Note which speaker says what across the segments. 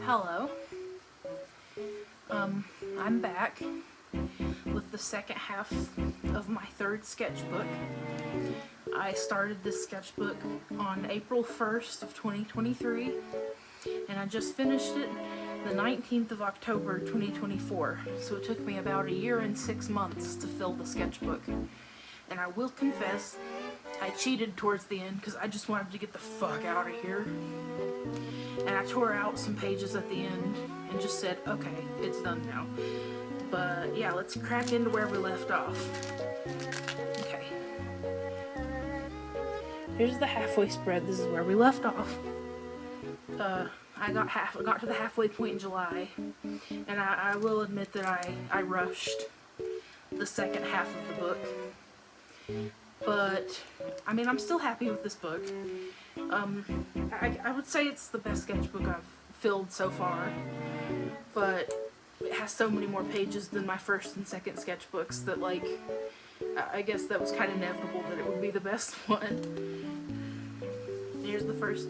Speaker 1: Hello. I'm back with the second half of my third sketchbook. I started this sketchbook on April 1st of 2023, and I just finished it the 19th of October 2024. So it took me about a year and 6 months to fill the sketchbook. And I will confess, I cheated towards the end because I just wanted to get the fuck out of here. And I tore out some pages at the end and just said, okay, it's done now. But yeah, let's crack into where we left off. Okay. Here's the halfway spread. This is where we left off. I got to the halfway point in July, and I will admit that I rushed the second half of the book. But I mean, I'm still happy with this book. I would say it's the best sketchbook I've filled so far, but it has so many more pages than my first and second sketchbooks that, like, I guess that was kind of inevitable that it would be the best one. Here's the first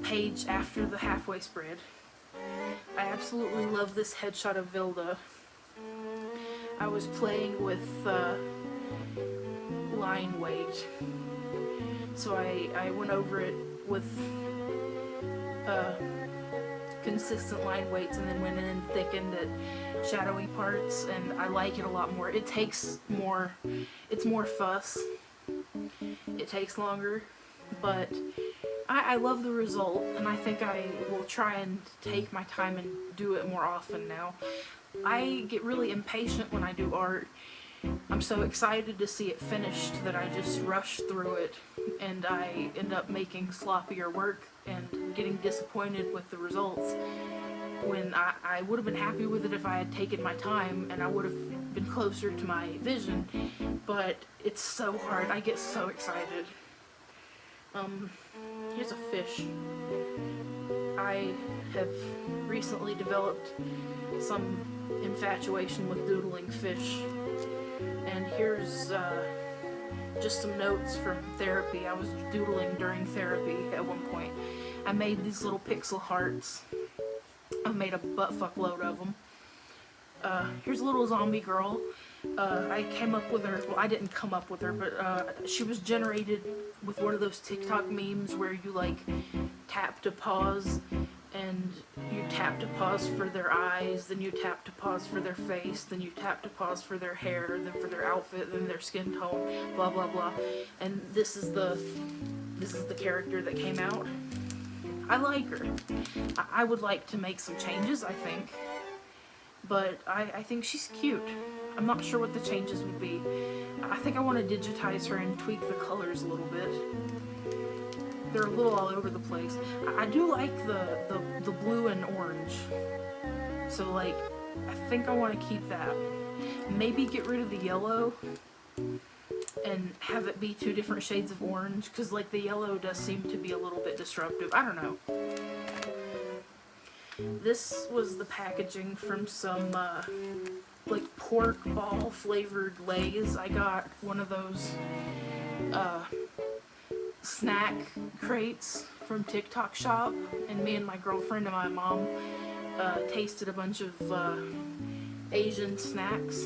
Speaker 1: page after the halfway spread. I absolutely love this headshot of Vilda. I was playing with line weight, so I went over it with consistent line weights and then went in and thickened at shadowy parts, and I like it a lot more. It takes more, it's more fuss, it takes longer, but I love the result, and I think I will try and take my time and do it more often now. I get really impatient when I do art. I'm so excited to see it finished that I just rush through it, and I end up making sloppier work and getting disappointed with the results, when I would have been happy with it if I had taken my time and I would have been closer to my vision. But it's so hard. I get so excited. Here's a fish. I have recently developed some infatuation with doodling fish. And here's just some notes from therapy. I was doodling during therapy at one point. I made these little pixel hearts. I made a buttfuck load of them. Here's a little zombie girl. I came up with her, well, I didn't come up with her, but she was generated with one of those TikTok memes where you, like, tap to pause, and you tap to pause for their eyes, then you tap to pause for their face, then you tap to pause for their hair, then for their outfit, then their skin tone, blah blah blah. And this is the character that came out. I like her. I would like to make some changes, I think, but I think she's cute. I'm not sure what the changes would be. I think I want to digitize her and tweak the colors a little bit. They're a little all over the place. I do like the blue and orange. So, like, I think I want to keep that. Maybe get rid of the yellow and have it be two different shades of orange, because, like, the yellow does seem to be a little bit disruptive. I don't know. This was the packaging from some, like, pork ball flavored Lay's. I got one of those, snack crates from TikTok shop, and me and my girlfriend and my mom tasted a bunch of Asian snacks.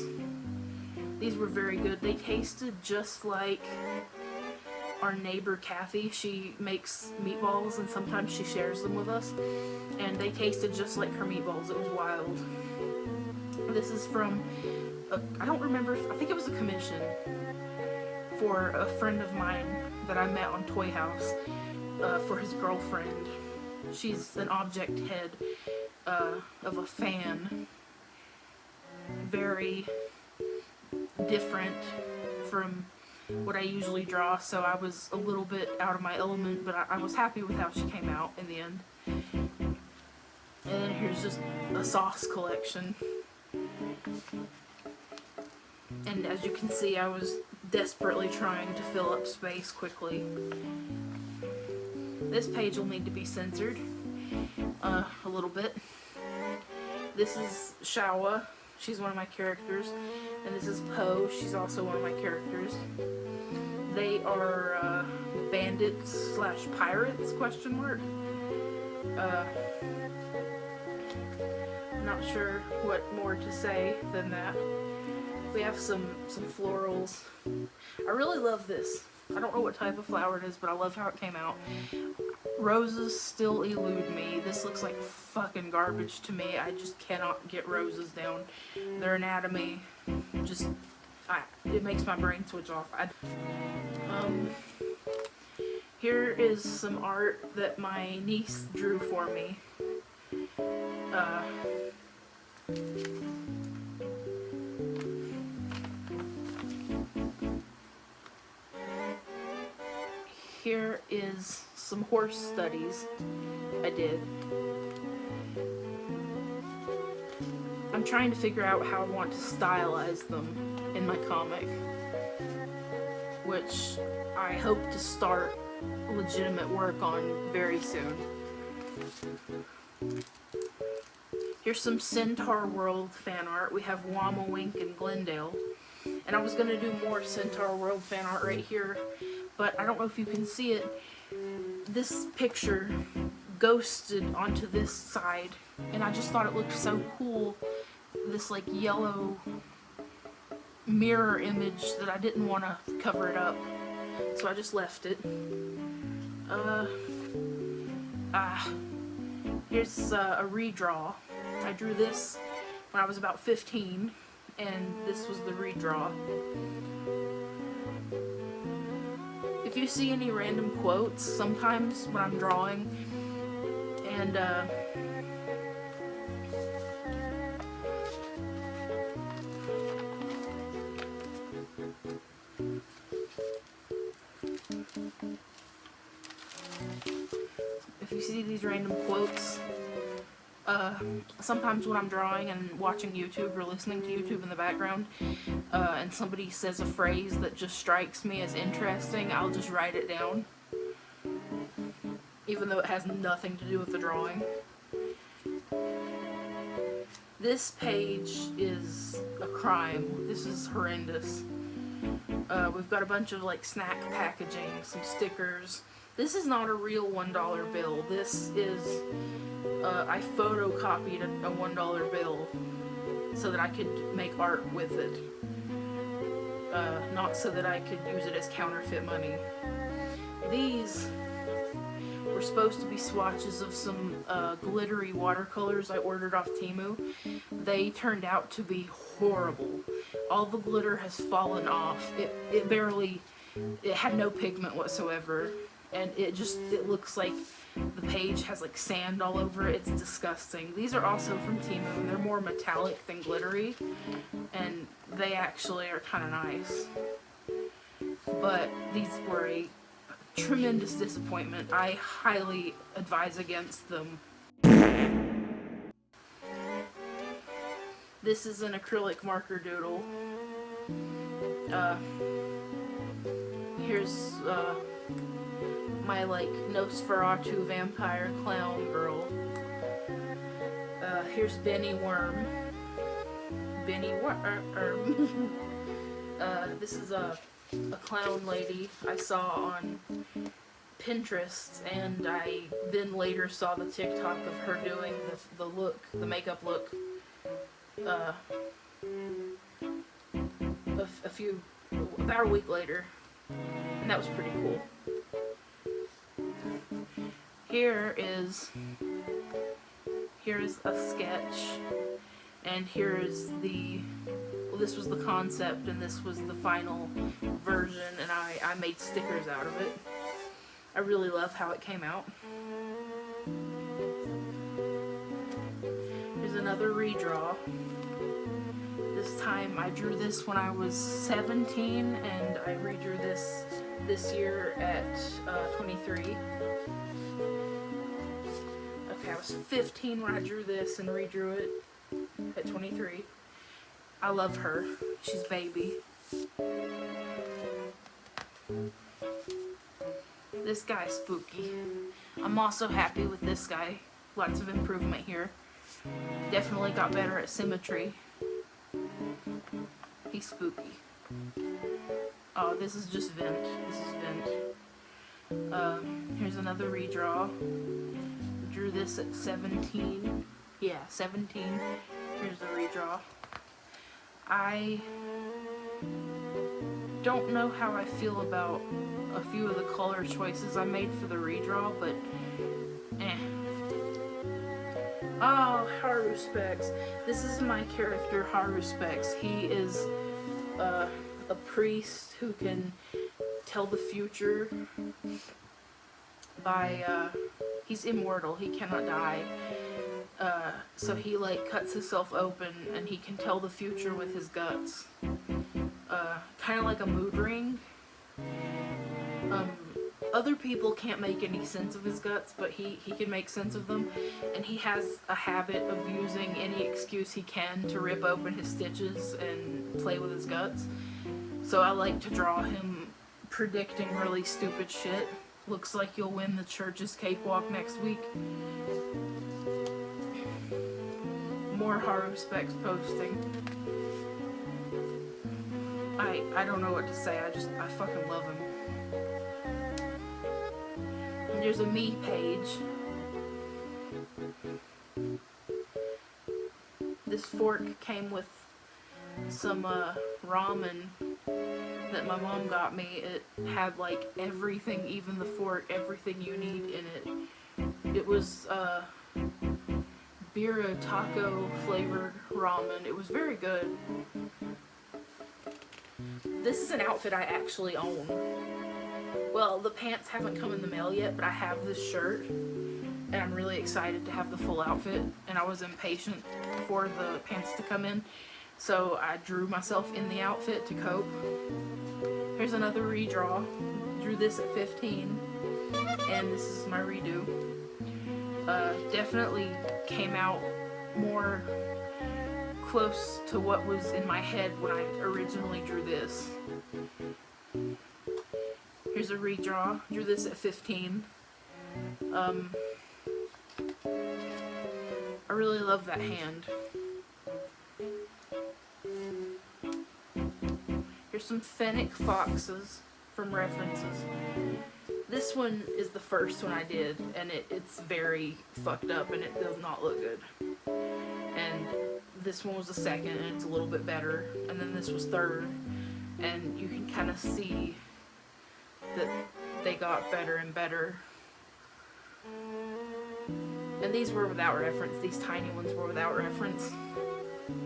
Speaker 1: These were very good. They tasted just like our neighbor Kathy. She makes meatballs and sometimes she shares them with us, and they tasted just like her meatballs. It was wild. This is from I don't remember, I think it was a commission for a friend of mine that I met on Toy House, for his girlfriend. She's an object head of a fan. Very different from what I usually draw, so I was a little bit out of my element, but I was happy with how she came out in the end. And then here's just a sauce collection. And as you can see, I was desperately trying to fill up space quickly. This page will need to be censored a little bit. This is Shawa. She's one of my characters. And this is Poe. She's also one of my characters. They are bandits slash pirates, question mark. Not sure what more to say than that. We have some florals. I really love this. I don't know what type of flower it is, but I love how it came out. Roses still elude me. This looks like fucking garbage to me. I just cannot get roses down. Their anatomy just, it makes my brain switch off. Here is some art that my niece drew for me. Here is some horse studies I did. I'm trying to figure out how I want to stylize them in my comic, which I hope to start legitimate work on very soon. Here's some Centaur World fan art. We have Wama Wink and Glendale. And I was going to do more Centaur World fan art right here, but I don't know if you can see it. This picture ghosted onto this side, and I just thought it looked so cool. This like yellow mirror image that I didn't want to cover it up, so I just left it. Here's a redraw. I drew this when I was about 15, and this was the redraw. If you see any random quotes sometimes when I'm drawing, and if you see these random quotes, sometimes when I'm drawing and watching YouTube or listening to YouTube in the background, and somebody says a phrase that just strikes me as interesting, I'll just write it down, even though it has nothing to do with the drawing. This page is a crime. This is horrendous. We've got a bunch of like snack packaging, some stickers. This is not a real $1 bill. This is, I photocopied a $1 bill so that I could make art with it. Not so that I could use it as counterfeit money. These were supposed to be swatches of some glittery watercolors I ordered off Temu. They turned out to be horrible. All the glitter has fallen off. It had no pigment whatsoever. And it looks like the page has like sand all over it. It's disgusting. These are also from Temu, and they're more metallic than glittery, and they actually are kind of nice. But these were a tremendous disappointment. I highly advise against them. This is an acrylic marker doodle. Here's my like Nosferatu vampire clown girl. Here's Benny Worm. Benny Worm. This is a clown lady I saw on Pinterest, and I then later saw the TikTok of her doing the look, the makeup look, about a week later, and that was pretty cool. Here is a sketch, and here is this was the concept, and this was the final version, and I made stickers out of it. I really love how it came out. Here's another redraw. This time I drew this when I was 17, and I redrew this year at 23. Okay, I was 15 when I drew this and redrew it at 23. I love her. She's baby. This guy's spooky. I'm also happy with this guy. Lots of improvement here. Definitely got better at symmetry. He's spooky. Oh, this is just Vent. This is Vent. Here's another redraw. Drew this at 17. Yeah, 17. Here's the redraw. I don't know how I feel about a few of the color choices I made for the redraw, but eh. Oh, Haru Specs. This is my character, Haru Specs. He is a priest who can tell the future by, he's immortal, he cannot die. So he like cuts himself open and he can tell the future with his guts. Kind of like a mood ring. Other people can't make any sense of his guts, but he can make sense of them. And he has a habit of using any excuse he can to rip open his stitches and play with his guts. So I like to draw him predicting really stupid shit. Looks like you'll win the church's cakewalk next week. More Haru Specs posting. I don't know what to say, I fucking love him. And there's a me page. This fork came with some ramen that my mom got me. It had like everything, even the fork, everything you need in it. It was Bira taco flavored ramen. It was very good. This is an outfit I actually own. Well, the pants haven't come in the mail yet, but I have this shirt, and I'm really excited to have the full outfit, and I was impatient for the pants to come in, so I drew myself in the outfit to cope. Here's another redraw. Drew this at 15, and this is my redo. Definitely came out more close to what was in my head when I originally drew this. Here's a redraw. Drew this at 15. I really love that hand. Here's some fennec foxes from references. This one is the first one I did, and it's very fucked up and it does not look good. And this one was the second, and it's a little bit better. And then this was third, and you can kind of see that they got better and better. And these were without reference. These tiny ones were without reference,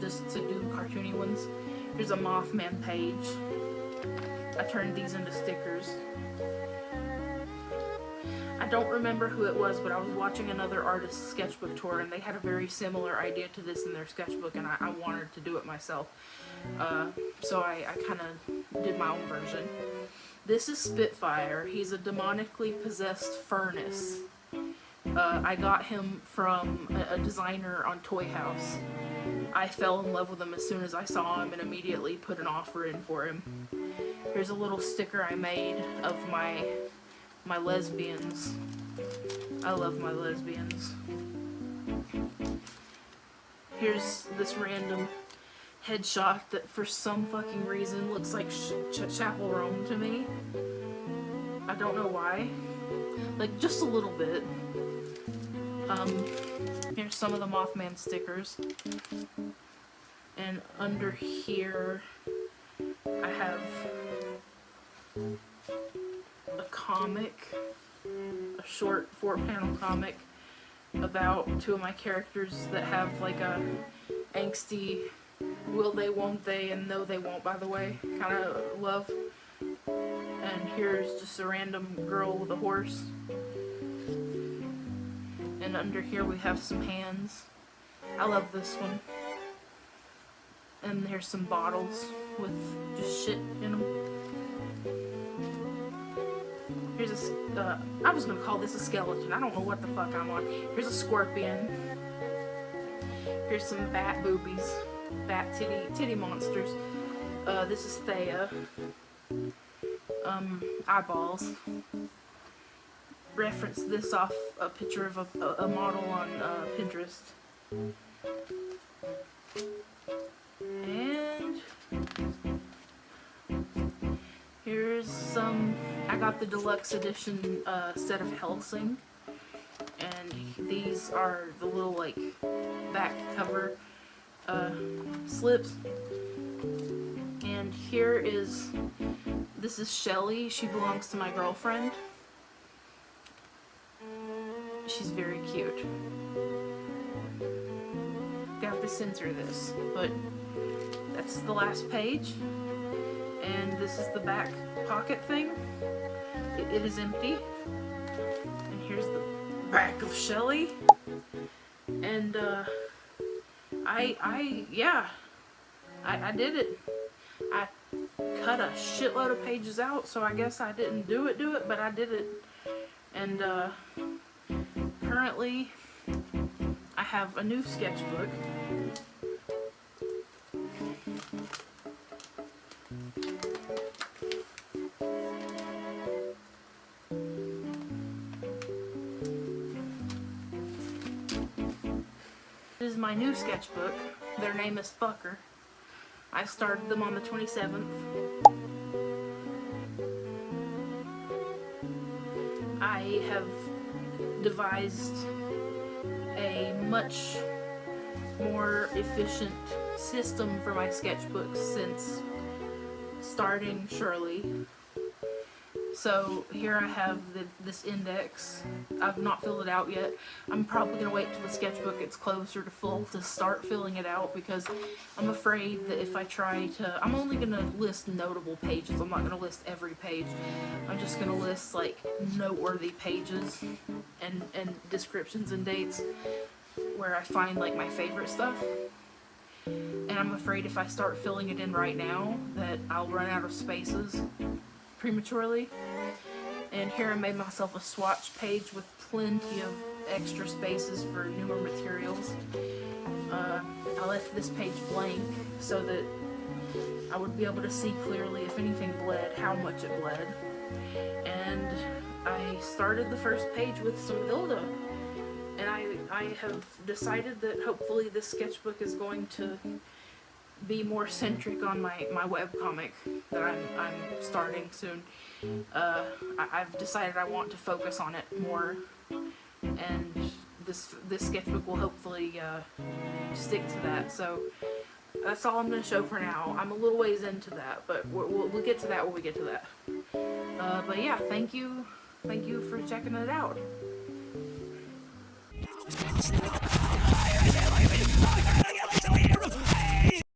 Speaker 1: just to do cartoony ones. Here's a Mothman page. I turned these into stickers. I don't remember who it was, but I was watching another artist's sketchbook tour, and they had a very similar idea to this in their sketchbook, and I wanted to do it myself. So I kind of did my own version. This is Spitfire. He's a demonically possessed furnace. I got him from a designer on Toy House. I fell in love with him as soon as I saw him and immediately put an offer in for him. Here's a little sticker I made of my lesbians. I love my lesbians. Here's this random headshot that for some fucking reason looks like Chapel Rome to me. I don't know why. Like, just a little bit. Here's some of the Mothman stickers. And under here, I have a comic, a short 4-panel comic about two of my characters that have like a angsty will they, won't they, and no they won't, by the way, kind of love. And here's just a random girl with a horse. And under here we have some hands. I love this one. And here's some bottles with just shit in them. Here's a, I was gonna call this a skeleton. I don't know what the fuck I'm on. Here's a scorpion. Here's some bat boobies. Bat titty monsters. This is Thea. Eyeballs. Reference this off a picture of a model on Pinterest. And here's some, I got the deluxe edition set of Helsing, and these are the little like back cover slips. And here is, this is Shelly. She belongs to my girlfriend. She's very cute. Gonna have to censor this, but that's the last page. And this is the back pocket thing. It is empty. And here's the back of Shelly. And I did it. I cut a shitload of pages out, so I guess I didn't do it, but I did it. And currently I have a new sketchbook. This is my new sketchbook. Their name is Fucker. I started them on the 27th. I have devised a much more efficient system for my sketchbooks since starting Shirley. So here I have this index. I've not filled it out yet. I'm probably going to wait till the sketchbook gets closer to full to start filling it out, because I'm afraid that if I try to... I'm only going to list notable pages. I'm not going to list every page. I'm just going to list like noteworthy pages and descriptions and dates where I find like my favorite stuff. And I'm afraid if I start filling it in right now that I'll run out of spaces prematurely. And here I made myself a swatch page with plenty of extra spaces for newer materials. I left this page blank so that I would be able to see clearly if anything bled, how much it bled. And I started the first page with some Hilda. And I have decided that hopefully this sketchbook is going to be more centric on my webcomic that I'm starting soon. I've decided I want to focus on it more, and this sketchbook will hopefully stick to that. So that's all I'm going to show for now. I'm a little ways into that, but we'll get to that when we get to that. But yeah, thank you for checking it out.